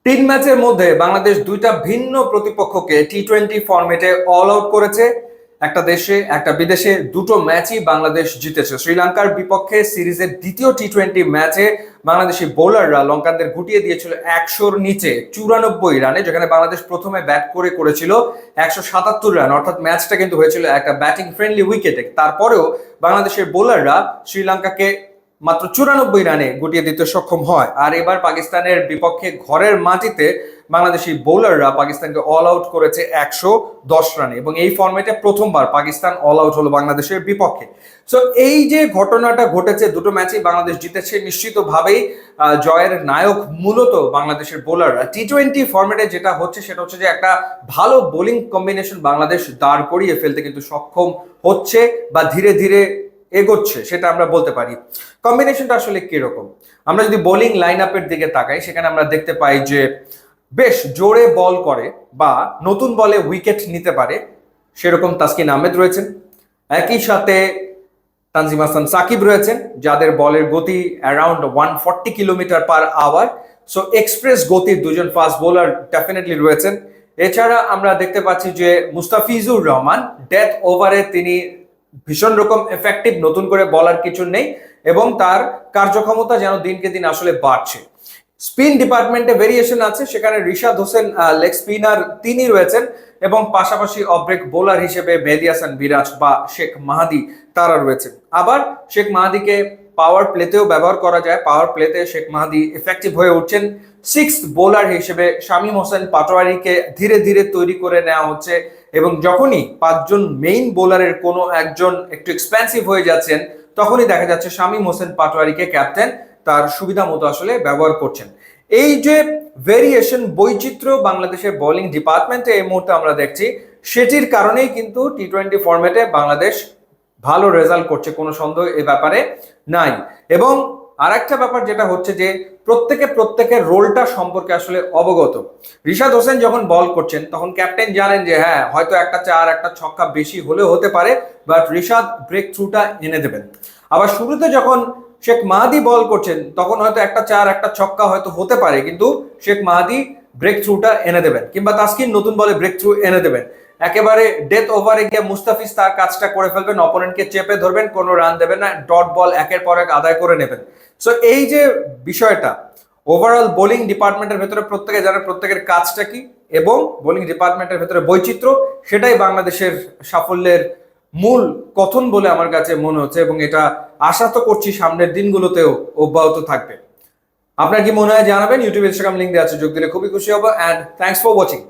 তিন ম্যাচের মধ্যে বাংলাদেশ দুইটা ভিন্ন প্রতিপক্ষকে টি-20 ফরম্যাটে অল আউট করেছে। একটা দেশে একটা বিদেশে দুটো ম্যাচই বাংলাদেশ জিতেছে। শ্রীলঙ্কার বিপক্ষে সিরিজের দ্বিতীয় টি-20 ম্যাচে বাংলাদেশি বোলাররা লঙ্কানদের গুটিয়ে দিয়েছিল 100-র নিচে 94 রানে, যেখানে বাংলাদেশ প্রথমে ব্যাট করেছিল 177 রান, অর্থাৎ ম্যাচটা কিন্তু হয়েছিল একটা ব্যাটিং ফ্রেন্ডলি উইকেটে। তারপরেও বাংলাদেশের বোলাররা শ্রীলঙ্কাকে মাত্র 94 রানে গুটিয়ে দিতে সক্ষম হয়। আর এবার পাকিস্তানের বিপক্ষে ঘরের মাটিতে বাংলাদেশি বোলাররা পাকিস্তানকে অল আউট করেছে 110 রানে, এবং এই ফরম্যাটে প্রথমবার পাকিস্তান অল আউট হলো বাংলাদেশের বিপক্ষে। সো এই যে ঘটনাটা ঘটেছে, দুটো ম্যাচই বাংলাদেশ জিতেছে, নিশ্চিতভাবেই জয়ের নায়ক মূলত বাংলাদেশের বোলাররা। টি-20 ফরম্যাটে যেটা হচ্ছে সেটা হচ্ছে যে একটা ভালো বোলিং কম্বিনেশন বাংলাদেশ দাঁড় করিয়ে ফেলতে কিন্তু সক্ষম হচ্ছে বা ধীরে ধীরে এগোচ্ছে, সেটা আমরা বলতে পারি। কম্বিনেশনটা আসলে কিরকম, আমরা যদি বোলিং লাইন আপের দিকে তাকাই, সেখানে আমরা দেখতে পাই যে বেশ জোরে বল করে বা নতুন বলে উইকেট নিতে পারে সেরকম তাসকিন আহমেদ রয়েছেন। একই সাথে তানজিম হাসান সাকিব রয়েছেন, যাদের বলের গতি around 140 kilometre per hour. So express গতির দুজন ফাস্ট বোলার ডেফিনেটলি রয়েছেন। এছাড়া আমরা দেখতে পাচ্ছি যে মুস্তাফিজুর রহমান ডেথ ওভারে তিনি ভীষণ রকম এফেক্টিভ, নতুন করে বলার কিছু নেই, এবং তার কার্যক্ষমতা যেন দিনকে দিন আসলে বাড়ছে। স্পিন ডিপার্টমেন্টে ভেরিয়েশন আছে, সেখানে রিশাদ হোসেন লেগ স্পিনার তিনি রয়েছেন, এবং পাশাপাশি অফ-ব্রেক বোলার হিসেবে মেহেদী হাসান মিরাজ বা শেখ মাহাদি তারা রয়েছেন। আবার শেখ মাহাদিকে পাওয়ার প্লেতেও ব্যবহার করা যায়, পাওয়ার প্লেতে শেখ মাহাদি এফেক্টিভ হয়ে উঠছেন। সিক্সথ বোলার হিসেবে শামীম হোসেন পাটোয়ারিকে ধীরে ধীরে তৈরি করে নেওয়া হচ্ছে, এবং যখনই পাঁচজন মেইন বোলারের কোনো একজন একটু এক্সপেন্সিভ হয়ে যাচ্ছেন, তখনই দেখা যাচ্ছে শামীম হোসেন পাটোয়ারিকে ক্যাপ্টেন তার সুবিধা মতো আসলে ব্যবহার করছেন। এই যে ভেরিয়েশন, বৈচিত্র্য বাংলাদেশের বোলিং ডিপার্টমেন্টে এই মুহূর্তে আমরা দেখছি, সেটির কারণেই কিন্তু টি-20 ফরম্যাটে বাংলাদেশ ভালো রেজাল্ট করছে, কোনো সন্দেহ এ ব্যাপারে নাই। এবং আরেকটা ব্যাপার যেটা হচ্ছে যে প্রত্যেকের রোলটা সম্পর্কে আসলে অবগত। রিশাদ হোসেন যখন বল করছেন তখন ক্যাপ্টেন জানেন যে হ্যাঁ, হয়তো একটা চার একটা ছক্কা বেশি হলেও হতে পারে, বাট রিশাদ ব্রেক থ্রুটা এনে দেবেন। আবার শুরুতে যখন শেখ মাহাদি বল করছেন তখন হয়তো একটা চার একটা ছক্কা হয়তো হতে পারে, কিন্তু শেখ মাহাদি ব্রেক থ্রুটা এনে দেবেন, কিংবা তাসকিন নতুন বলে ব্রেক থ্রু এনে দেবেন। একেবারে ডেথ ওভারে গিয়ে মুস্তাফিজ তার কাজটা করে ফেলবেন, অপোনেন্টকে চেপে ধরবেন, কোনো রান দেবেন না, ডট বল একের পর এক আদায় করে নেবেন। সো এই যে বিষয়টা, ওভারঅল বোলিং ডিপার্টমেন্টের ভেতরে প্রত্যেকে জানে প্রত্যেকের কাজটা কি, এবং বোলিং ডিপার্টমেন্টের ভেতরে বৈচিত্র্য, সেটাই বাংলাদেশের সাফল্যের মূল কথন বলে আমার কাছে মনে হচ্ছে, এবং এটা আশা তো করছি সামনের দিনগুলোতেও অব্যাহত থাকবে। আপনার কি মনে হয় জানাবেন, ইউটিউব ইনস্টাগ্রাম লিঙ্ক দেওয়া আছে, যোগ দিলে খুবই খুশি হবো। And thanks for watching.